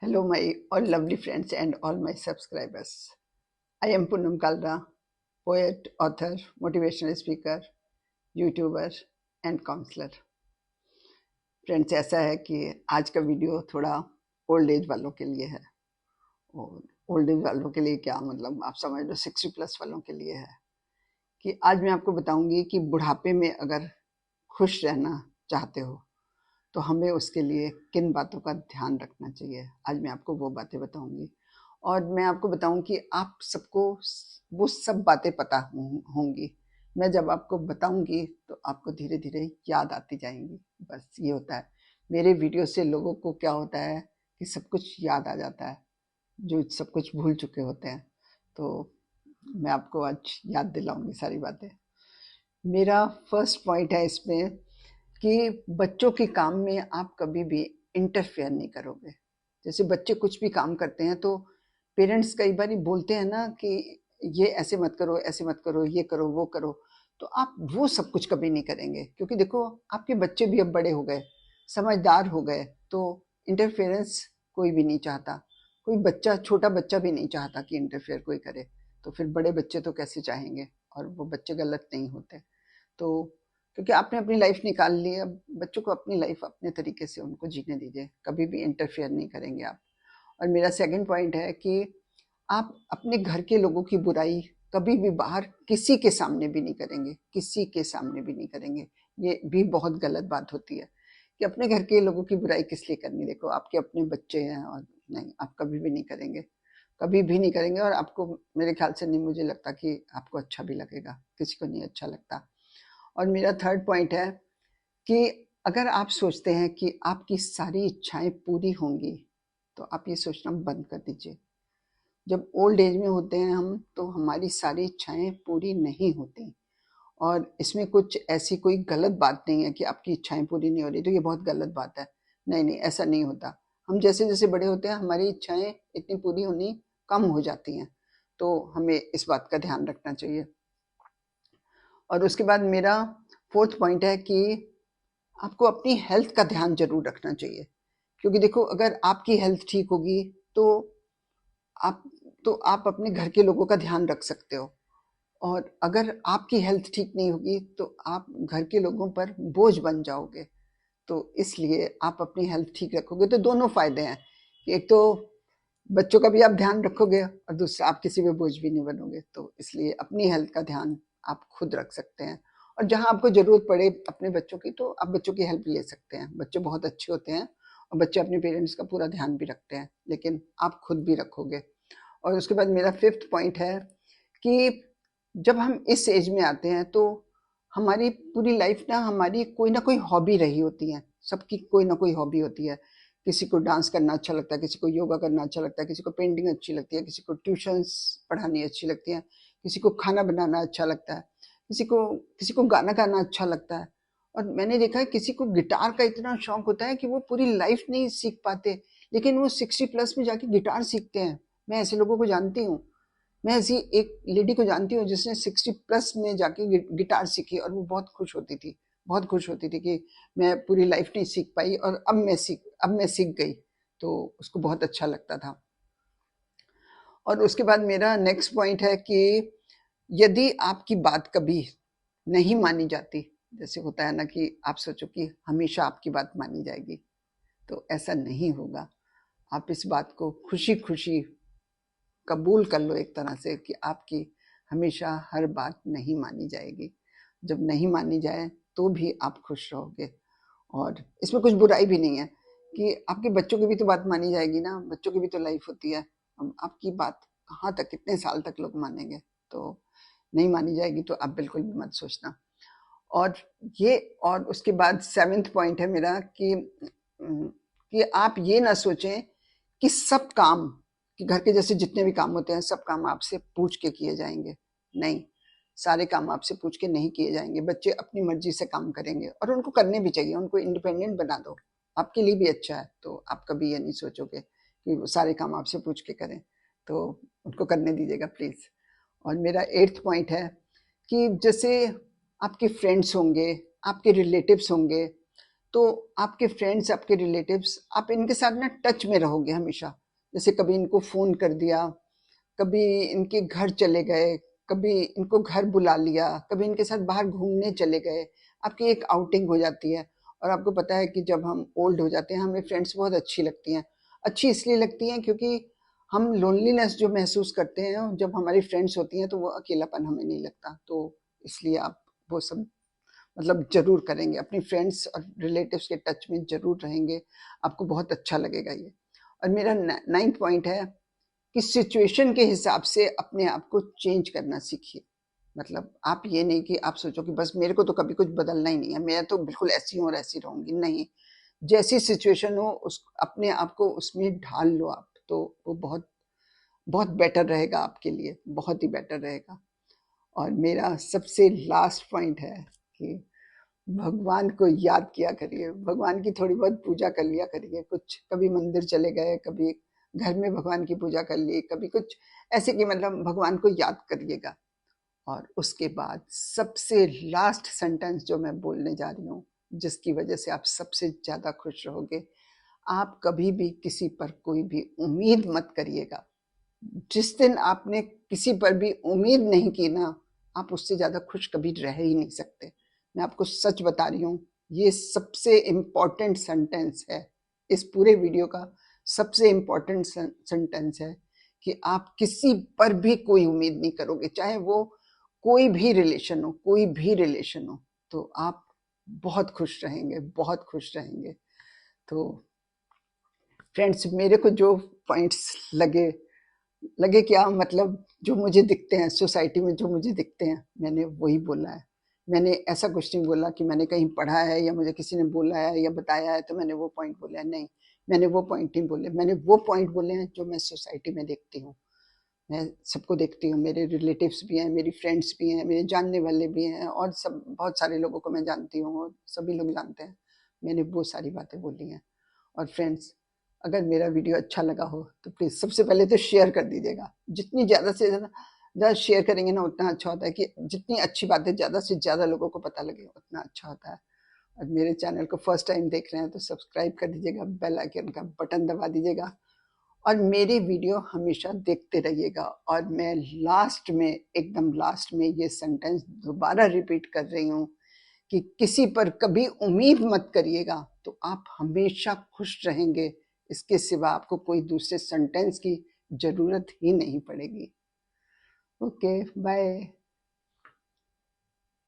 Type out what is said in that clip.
Hello, my all lovely friends and all my subscribers. I am Poonam Kalra, poet, author, motivational speaker, YouTuber and counsellor. Friends, ऐसा है कि आज का video थोड़ा old age वालों के लिए है। और ओल्ड एज वालों के लिए क्या मतलब, आप समझ लो 60+ वालों के लिए है कि आज मैं आपको बताऊंगी कि बुढ़ापे में अगर खुश रहना चाहते हो तो हमें उसके लिए किन बातों का ध्यान रखना चाहिए। आज मैं आपको वो बातें बताऊंगी और मैं आपको बताऊं कि आप सबको वो सब बातें पता होंगी। मैं जब आपको बताऊंगी तो आपको धीरे धीरे याद आती जाएंगी। बस ये होता है मेरे वीडियो से, लोगों को क्या होता है कि सब कुछ याद आ जाता है, जो सब कुछ भूल चुके होते हैं। तो मैं आपको आज याद दिलाऊंगी सारी बातें। मेरा फर्स्ट पॉइंट है इसमें कि बच्चों के काम में आप कभी भी इंटरफेयर नहीं करोगे। जैसे बच्चे कुछ भी काम करते हैं तो पेरेंट्स कई बार बोलते हैं ना कि ये ऐसे मत करो, ऐसे मत करो, ये करो, वो करो। तो आप वो सब कुछ कभी नहीं करेंगे, क्योंकि देखो आपके बच्चे भी अब बड़े हो गए, समझदार हो गए। तो इंटरफेरेंस कोई भी नहीं चाहता। कोई बच्चा, छोटा बच्चा भी नहीं चाहता कि इंटरफेयर कोई करे। तो फिर बड़े बच्चे तो कैसे चाहेंगे? और वो बच्चे गलत नहीं होते। तो क्योंकि आपने अपनी लाइफ निकाल ली है, अब बच्चों को अपनी लाइफ अपने तरीके से उनको जीने दीजिए, कभी भी इंटरफेयर नहीं करेंगे आप। और मेरा सेकंड पॉइंट है कि आप अपने घर के लोगों की बुराई कभी भी बाहर किसी के सामने भी नहीं करेंगे, किसी के सामने भी नहीं करेंगे। ये भी बहुत गलत बात होती है कि अपने घर के लोगों की बुराई किस लिए करनी। देखो आपके अपने बच्चे हैं, और नहीं, आप कभी भी नहीं करेंगे, कभी भी नहीं करेंगे। और आपको, मेरे ख्याल से नहीं, मुझे लगता कि आपको अच्छा भी लगेगा, किसी को नहीं अच्छा लगता। और मेरा थर्ड पॉइंट है कि अगर आप सोचते हैं कि आपकी सारी इच्छाएं पूरी होंगी तो आप ये सोचना बंद कर दीजिए। जब ओल्ड एज में होते हैं हम तो हमारी सारी इच्छाएं पूरी नहीं होती। और इसमें कुछ ऐसी कोई गलत बात नहीं है कि आपकी इच्छाएं पूरी नहीं हो रही तो ये बहुत गलत बात है। नहीं नहीं, ऐसा नहीं होता। हम जैसे जैसे बड़े होते हैं हमारी इच्छाएं इतनी पूरी होनी कम हो जाती हैं। तो हमें इस बात का ध्यान रखना चाहिए। और उसके बाद मेरा फोर्थ पॉइंट है कि आपको अपनी हेल्थ का ध्यान जरूर रखना चाहिए। क्योंकि देखो, अगर आपकी हेल्थ ठीक होगी तो आप आप अपने घर के लोगों का ध्यान रख सकते हो। और अगर आपकी हेल्थ ठीक नहीं होगी तो आप घर के लोगों पर बोझ बन जाओगे। तो इसलिए आप अपनी हेल्थ ठीक रखोगे तो दोनों फायदे हैं कि एक तो बच्चों का भी आप ध्यान रखोगे और दूसरा आप किसी पे बोझ भी नहीं बनोगे। तो इसलिए अपनी हेल्थ का ध्यान आप खुद रख सकते हैं। और जहां आपको जरूरत पड़े अपने बच्चों की तो आप बच्चों की हेल्प ले सकते हैं। बच्चे बहुत अच्छे होते हैं और बच्चे अपने पेरेंट्स का पूरा ध्यान भी रखते हैं, लेकिन आप खुद भी रखोगे। और उसके बाद मेरा फिफ्थ पॉइंट है कि जब हम इस एज में आते हैं तो हमारी पूरी लाइफ ना, हमारी कोई ना कोई हॉबी रही होती है। सबकी कोई ना कोई हॉबी होती है। किसी को डांस करना अच्छा लगता है, किसी को योगा करना अच्छा लगता है, किसी को पेंटिंग अच्छी लगती है, किसी को ट्यूशंस पढ़ानी अच्छी लगती है, किसी को खाना बनाना अच्छा लगता है, किसी को गाना गाना अच्छा लगता है। और मैंने देखा है किसी को गिटार का इतना शौक होता है कि वो पूरी लाइफ नहीं सीख पाते, लेकिन वो 60+ में जाके गिटार सीखते हैं। मैं ऐसे लोगों को जानती हूँ। मैं ऐसी एक लेडी को जानती हूँ जिसने 60+ में जाके गिटार सीखी और वो बहुत खुश होती थी। बहुत खुश होती थी कि मैं पूरी लाइफ नहीं सीख पाई और अब मैं सीख गई। तो उसको बहुत अच्छा लगता था। और उसके बाद मेरा नेक्स्ट पॉइंट है कि यदि आपकी बात कभी नहीं मानी जाती, जैसे होता है ना कि आप सोचो कि हमेशा आपकी बात मानी जाएगी, तो ऐसा नहीं होगा। आप इस बात को खुशी खुशी कबूल कर लो एक तरह से कि आपकी हमेशा हर बात नहीं मानी जाएगी। जब नहीं मानी जाए तो भी आप खुश रहोगे। और इसमें कुछ बुराई भी नहीं है कि आपके बच्चों की भी तो बात मानी जाएगी ना, बच्चों की भी तो लाइफ होती है। अब आपकी बात कहाँ तक, कितने साल तक लोग मानेंगे? तो नहीं मानी जाएगी तो आप बिल्कुल भी मत सोचना। और ये, और उसके बाद सेवेंथ पॉइंट है मेरा कि आप ये ना सोचें कि सब काम, कि घर के जैसे जितने भी काम होते हैं सब काम आपसे पूछ के किए जाएंगे। नहीं, सारे काम आपसे पूछ के नहीं किए जाएंगे। बच्चे अपनी मर्जी से काम करेंगे और उनको करने भी चाहिए। उनको इंडिपेंडेंट बना दो, आपके लिए भी अच्छा है। तो आप कभी ये नहीं सोचोगे कि सारे काम आपसे पूछ के करें। तो उनको करने दीजिएगा प्लीज। और मेरा एट्थ पॉइंट है कि जैसे आपके फ्रेंड्स होंगे, आपके रिलेटिव्स होंगे, तो आपके फ्रेंड्स, आपके रिलेटिव्स, आप इनके साथ ना टच में रहोगे हमेशा। जैसे कभी इनको फ़ोन कर दिया, कभी इनके घर चले गए, कभी इनको घर बुला लिया, कभी इनके साथ बाहर घूमने चले गए, आपकी एक आउटिंग हो जाती है। और आपको पता है कि जब हम ओल्ड हो जाते हैं हमें फ्रेंड्स बहुत अच्छी लगती हैं। अच्छी इसलिए लगती हैं क्योंकि हम लोनलीनेस जो महसूस करते हैं जब हमारी फ्रेंड्स होती हैं तो वो अकेलापन हमें नहीं लगता। तो इसलिए आप वो सब मतलब ज़रूर करेंगे, अपनी फ्रेंड्स और रिलेटिव्स के टच में ज़रूर रहेंगे, आपको बहुत अच्छा लगेगा ये। और मेरा 9th पॉइंट है कि सिचुएशन के हिसाब से अपने आप को चेंज करना सीखिए। मतलब आप ये नहीं कि आप सोचो कि बस मेरे को तो कभी कुछ बदलना ही नहीं है, मैं तो बिल्कुल ऐसी हूँ और ऐसी रहूँगी। नहीं, जैसी सिचुएशन हो उस अपने आप को उसमें ढाल लो आप, तो वो बहुत बहुत बेटर रहेगा आपके लिए, बहुत ही बेटर रहेगा। और मेरा सबसे लास्ट पॉइंट है कि भगवान को याद किया करिए, भगवान की थोड़ी बहुत पूजा कर लिया करिए। कुछ कभी मंदिर चले गए, कभी घर में भगवान की पूजा कर ली, कभी कुछ ऐसे कि मतलब भगवान को याद करिएगा। और उसके बाद सबसे लास्ट सेंटेंस जो मैं बोलने जा रही हूँ, जिसकी वजह से आप सबसे ज़्यादा खुश रहोगे, आप कभी भी किसी पर कोई भी उम्मीद मत करिएगा। जिस दिन आपने किसी पर भी उम्मीद नहीं की ना, आप उससे ज़्यादा खुश कभी रह ही नहीं सकते। मैं आपको सच बता रही हूँ, ये सबसे इम्पॉर्टेंट सेंटेंस है, इस पूरे वीडियो का सबसे इम्पॉर्टेंट सेंटेंस है कि आप किसी पर भी कोई उम्मीद नहीं करोगे, चाहे वो कोई भी रिलेशन हो, कोई भी रिलेशन हो, तो आप बहुत खुश रहेंगे, बहुत खुश रहेंगे। तो फ्रेंड्स, मेरे को जो पॉइंट्स लगे लगे क्या मतलब जो मुझे दिखते हैं सोसाइटी में, जो मुझे दिखते हैं मैंने वही बोला है। मैंने ऐसा कुछ नहीं बोला कि मैंने कहीं पढ़ा है या मुझे किसी ने बोला है या बताया है तो मैंने वो पॉइंट बोले हैं। नहीं, मैंने वो पॉइंट नहीं बोले, मैंने वो पॉइंट बोले हैं जो मैं सोसाइटी में देखती हूँ। मैं सबको देखती हूँ, मेरे रिलेटिव्स भी हैं, मेरी फ्रेंड्स भी हैं, मेरे जानने वाले भी हैं, और सब बहुत सारे लोगों को मैं जानती हूँ और सभी लोग जानते हैं। मैंने वो सारी बातें बोली हैं। और फ्रेंड्स, अगर मेरा वीडियो अच्छा लगा हो तो प्लीज़ सबसे पहले तो शेयर कर दीजिएगा। जितनी ज़्यादा से ज़्यादा शेयर करेंगे ना उतना अच्छा होता है, कि जितनी अच्छी बातें ज़्यादा से ज़्यादा लोगों को पता लगे उतना अच्छा होता है। और मेरे चैनल को फर्स्ट टाइम देख रहे हैं तो सब्सक्राइब कर दीजिएगा, बेल आइकन का बटन दबा दीजिएगा और मेरी वीडियो हमेशा देखते रहिएगा। और मैं लास्ट में, एकदम लास्ट में ये सेंटेंस दोबारा रिपीट कर रही हूँ कि किसी पर कभी उम्मीद मत करिएगा, तो आप हमेशा खुश रहेंगे। इसके सिवा आपको कोई दूसरे सेंटेंस की जरूरत ही नहीं पड़ेगी। Okay, bye.